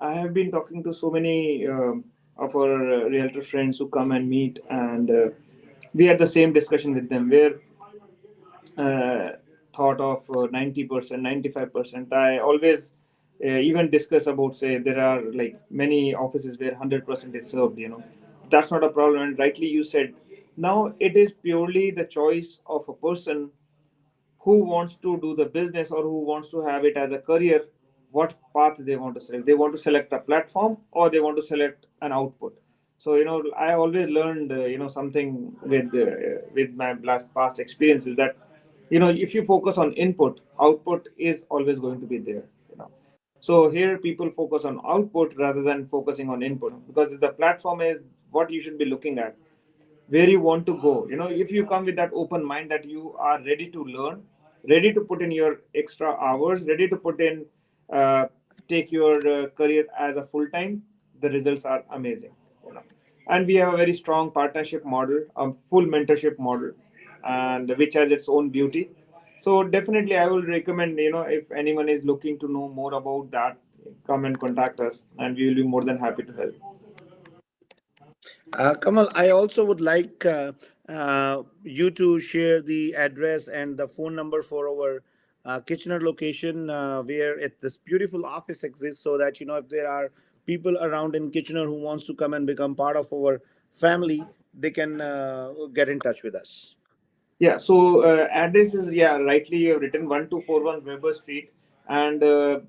I have been talking to so many of our realtor friends who come and meet, and we had the same discussion with them where uh, thought of 90%, 95%. I always even discuss about, say, there are like many offices where 100% is served. That's not a problem. And rightly you said, now it is purely the choice of a person who wants to do the business or who wants to have it as a career, what path they want to select. They want to select a platform or they want to select an output. So I always learned something with my last past experiences, that if you focus on input, output is always going to be there. So here people focus on output rather than focusing on input, because the platform is what you should be looking at, where you want to go. If you come with that open mind that you are ready to learn, ready to put in your extra hours, ready to put in uh, take your career as a full time, the results are amazing. And we have a very strong partnership model, a full mentorship model, and which has its own beauty. So definitely I will recommend, if anyone is looking to know more about that, come and contact us and we will be more than happy to help. Kamal, I also would like you to share the address and the phone number for our Kitchener location where this beautiful office exists, so that if there are people around in Kitchener who wants to come and become part of our family, they can get in touch with us? Yeah, so address is, yeah, rightly you have written 1241 Weber Street, and the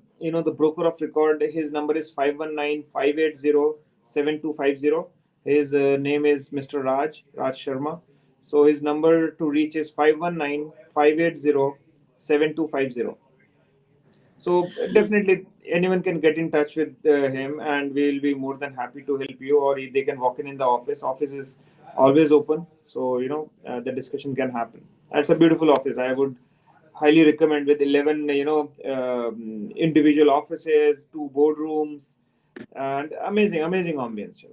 broker of record, his number is 519-580-7250. His name is Mr. Raj Sharma. So his number to reach is 519-580-7250. So definitely anyone can get in touch with him, and we'll be more than happy to help you. Or they can walk in the office. Office is always open, so the discussion can happen. And it's a beautiful office. I would highly recommend, with 11 individual offices, 2 boardrooms, and amazing ambience.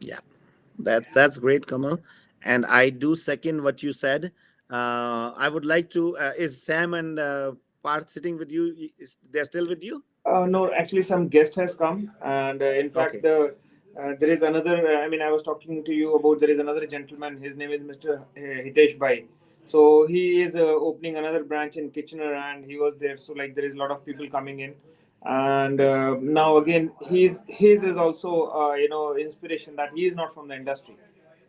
Yeah, that's great, Kamal. And I do second what you said. I would like to. Is Sam and Parth sitting with you? They're still with you? No, actually, some guest has come, and in fact, Okay. there is another. I mean, I was talking to you about, there is another gentleman. His name is Mr. Hitesh Bhai. So he is opening another branch in Kitchener, and he was there. So like, there is a lot of people coming in, and Yeah. now again, his is also inspiration, that he is not from the industry,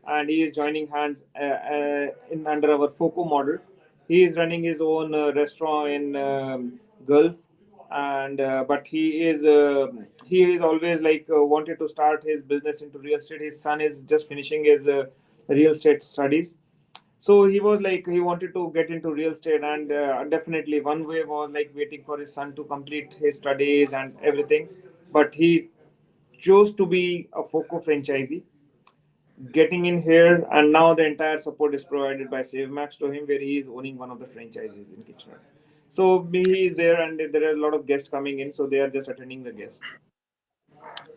and he is joining hands in under our FOCO model. He is running his own restaurant in Gulf, and but he is always like wanted to start his business into real estate. His son is just finishing his real estate studies, so he was like, he wanted to get into real estate, and definitely one way was like waiting for his son to complete his studies and everything, but he chose to be a FOCO franchisee, getting in here, and now the entire support is provided by SaveMax to him, where he is owning one of the franchises in Kitchener. So he is there, and there are a lot of guests coming in, so they are just attending the guest.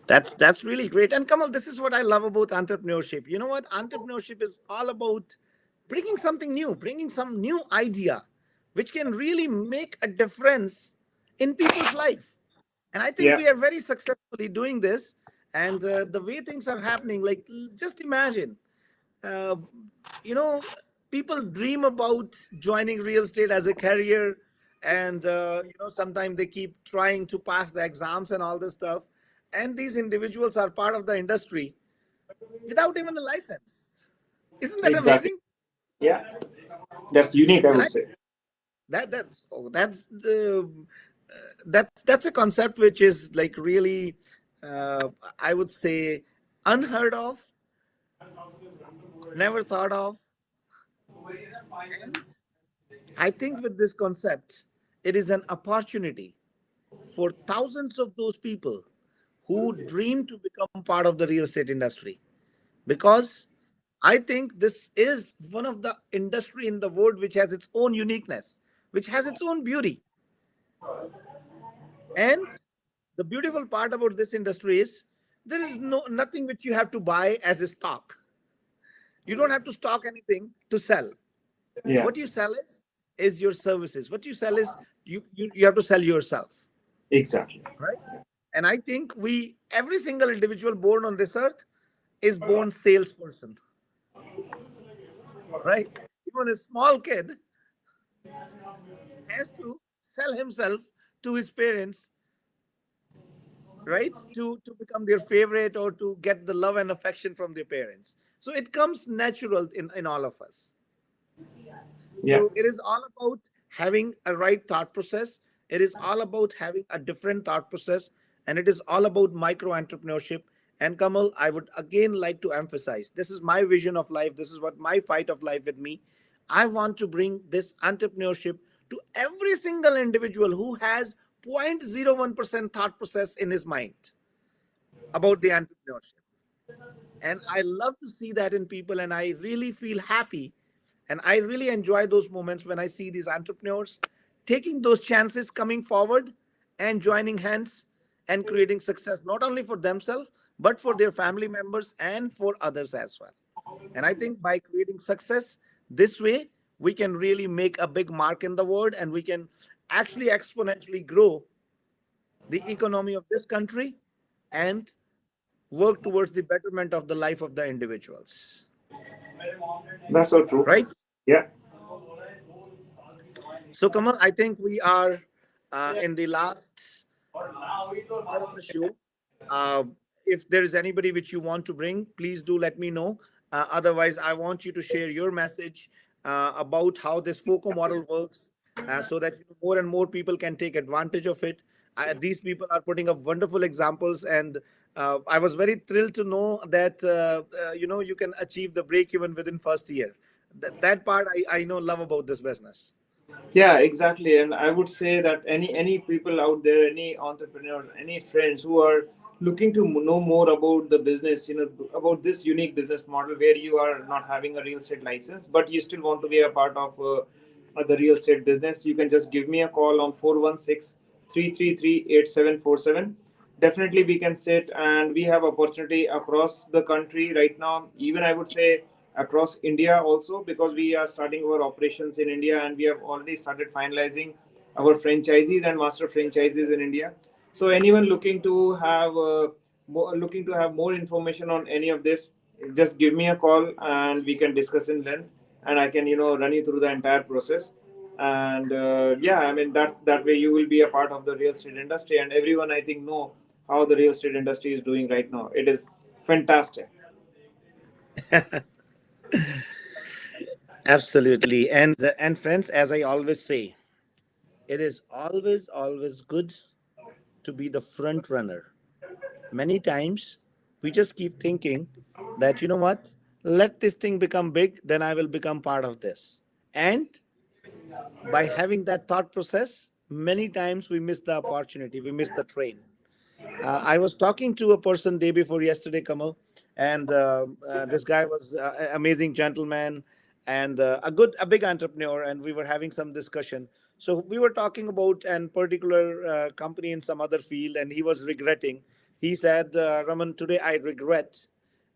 That's really great. And Kamal, this is what I love about entrepreneurship. You know what? Entrepreneurship is all about bringing something new, bringing some new idea, which can really make a difference in people's life. And I think Yeah, we are very successfully doing this. And the way things are happening, like just imagine, uh, you know, people dream about joining real estate as a career, and sometimes they keep trying to pass the exams and all this stuff. And these individuals are part of the industry without even a license. Isn't that exactly. amazing? Yeah, that's unique, I And would I say. that's a concept which is like really, uh, I would say, unheard of, never thought of. And I think with this concept, it is an opportunity for thousands of those people who dream to become part of the real estate industry. Because I think this is one of the industry in the world which has its own uniqueness, which has its own beauty. And the beautiful part about this industry is there is nothing which you have to buy as a stock. You don't have to stock anything to sell. Yeah, What you sell is your services. What you sell is you have to sell yourself, exactly. right? And I think we every single individual born on this earth is born salesperson, right? Even a small kid has to sell himself to his parents, right? To become their favorite or to get the love and affection from their parents. So it comes natural in all of us. Yeah, So it is all about having a right thought process. It is all about having a different thought process. And it is all about micro entrepreneurship. And Kamal, I would again like to emphasize this is my vision of life. This is what my fight of life with me. I want to bring this entrepreneurship to every single individual who has 0.01% thought process in his mind about the entrepreneurship. And I love to see that in people, and I really feel happy, and I really enjoy those moments when I see these entrepreneurs taking those chances, coming forward and joining hands and creating success not only for themselves but for their family members and for others as well. And I think by creating success this way, we can really make a big mark in the world, and we can actually exponentially grow the economy of this country and work towards the betterment of the life of the individuals. that's so true. Right? Yeah, So, Kamal, I think we are in the last part of the show. Uh, if there is anybody which you want to bring, please do let me know. Otherwise, I want you to share your message about how this FOCO model works, so that more and more people can take advantage of it. These people are putting up wonderful examples, and I was very thrilled to know that you can achieve the break even within first year. That part I know love about this business. Yeah, exactly. And I would say that any people out there, any entrepreneurs, any friends who are looking to know more about the business, about this unique business model where you are not having a real estate license, but you still want to be a part of the real estate business, you can just give me a call on 416-333-8747. Definitely we can sit, and we have opportunity across the country right now, even I would say across India also, because we are starting our operations in India, and we have already started finalizing our franchisees and master franchises in India. So anyone looking to have more information on any of this, just give me a call and we can discuss in length, and I can run you through the entire process. And yeah, I mean that way you will be a part of the real estate industry, and everyone I think know how the real estate industry is doing right now. It is fantastic. Absolutely. And friends, as I always say, it is always good to be the front runner. Many times we just keep thinking that, you know what, let this thing become big, then I will become part of this. And by having that thought process, many times we miss the opportunity, we miss the train. I was talking to a person day before yesterday, Kamal, and this guy was an amazing gentleman and a big entrepreneur, and we were having some discussion. So we were talking about an particular company in some other field, and he was regretting. He said, "Raman, today I regret.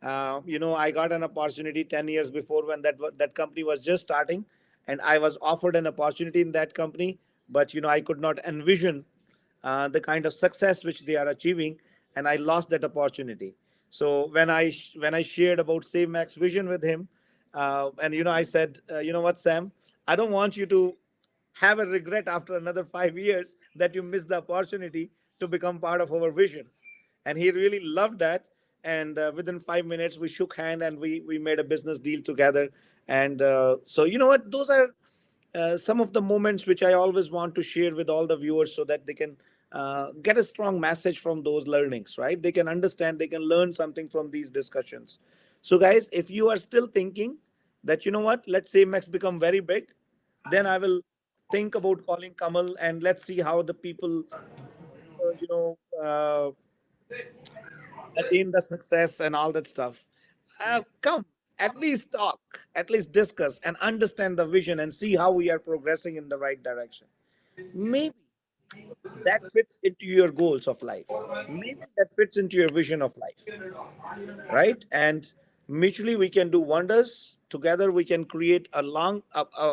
I got an opportunity 10 years before when that company was just starting, and I was offered an opportunity in that company, but I could not envision the kind of success which they are achieving, and I lost that opportunity. So when I shared about Save Max vision with him, and I said, you know what, Sam, I don't want you to have a regret after another 5 years that you missed the opportunity to become part of our vision. And he really loved that. And within 5 minutes, we shook hand and we made a business deal together. And so, you know what, those are some of the moments which I always want to share with all the viewers so that they can get a strong message from those learnings, right? They can understand, they can learn something from these discussions. So, guys, if you are still thinking that, you know what, let's say Max become very big, then I will think about calling Kamal and let's see how the people, uh, you know, uh, attain the success and all that stuff. Come, at least talk, at least discuss and understand the vision and see how we are progressing in the right direction. Maybe that fits into your goals of life. Maybe that fits into your vision of life, right? And mutually we can do wonders. Together we can create an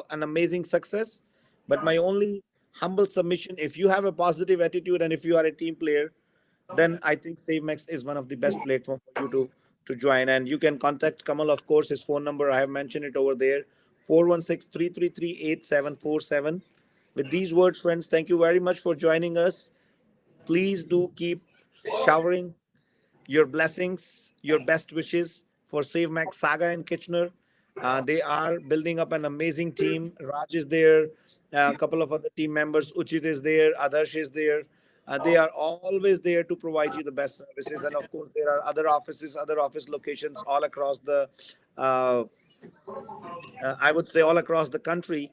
amazing success. But my only humble submission: if you have a positive attitude and if you are a team player, then I think SaveMax is one of the best platform for you to join. And you can contact Kamal, of course. His phone number I have mentioned it over there: 416-333-8747. With these words, friends, thank you very much for joining us. Please do keep showering your blessings, your best wishes for SaveMax Saga and Kitchener. They are building up an amazing team. Raj is there, a couple of other team members. Uchit is there, Adarsh is there. They are always there to provide you the best services. And of course, there are other offices, other office locations all across uh, I would say, all across the country,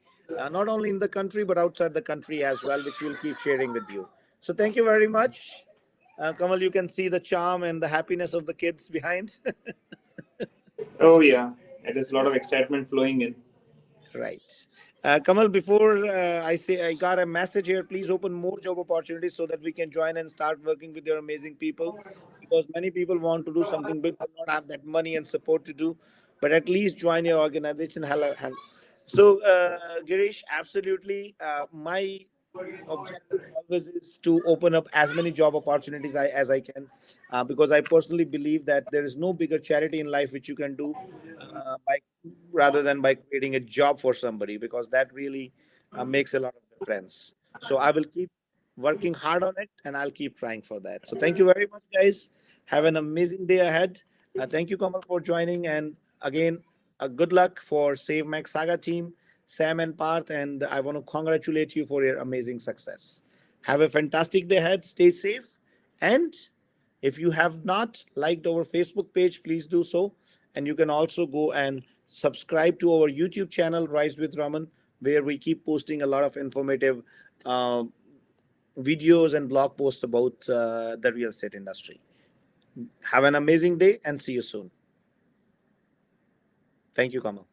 not only in the country, but outside the country as well, which we'll keep sharing with you. So thank you very much. Kamal, you can see the charm and the happiness of the kids behind. Oh yeah, it is a lot of excitement flowing in. Right. Kamal, before I say I got a message here, please open more job opportunities so that we can join and start working with your amazing people. Because many people want to do something big but not have that money and support to do. But at least join your organization. So, Girish, absolutely. My objective always is to open up as many job opportunities as I can, because I personally believe that there is no bigger charity in life which you can do by rather than by creating a job for somebody, because that really makes a lot of difference. So I will keep working hard on it and I'll keep trying for that. So thank you very much, guys. Have an amazing day ahead. Thank you, Kamal, for joining. And again, good luck for Save Max Saga team, Sam and Parth. And I want to congratulate you for your amazing success. Have a fantastic day ahead. Stay safe. And if you have not liked our Facebook page, please do so. And you can also go and subscribe to our YouTube channel, Rise with Raman, where we keep posting a lot of informative uh, videos and blog posts about the real estate industry. Have an amazing day and see you soon. Thank you, Kamal.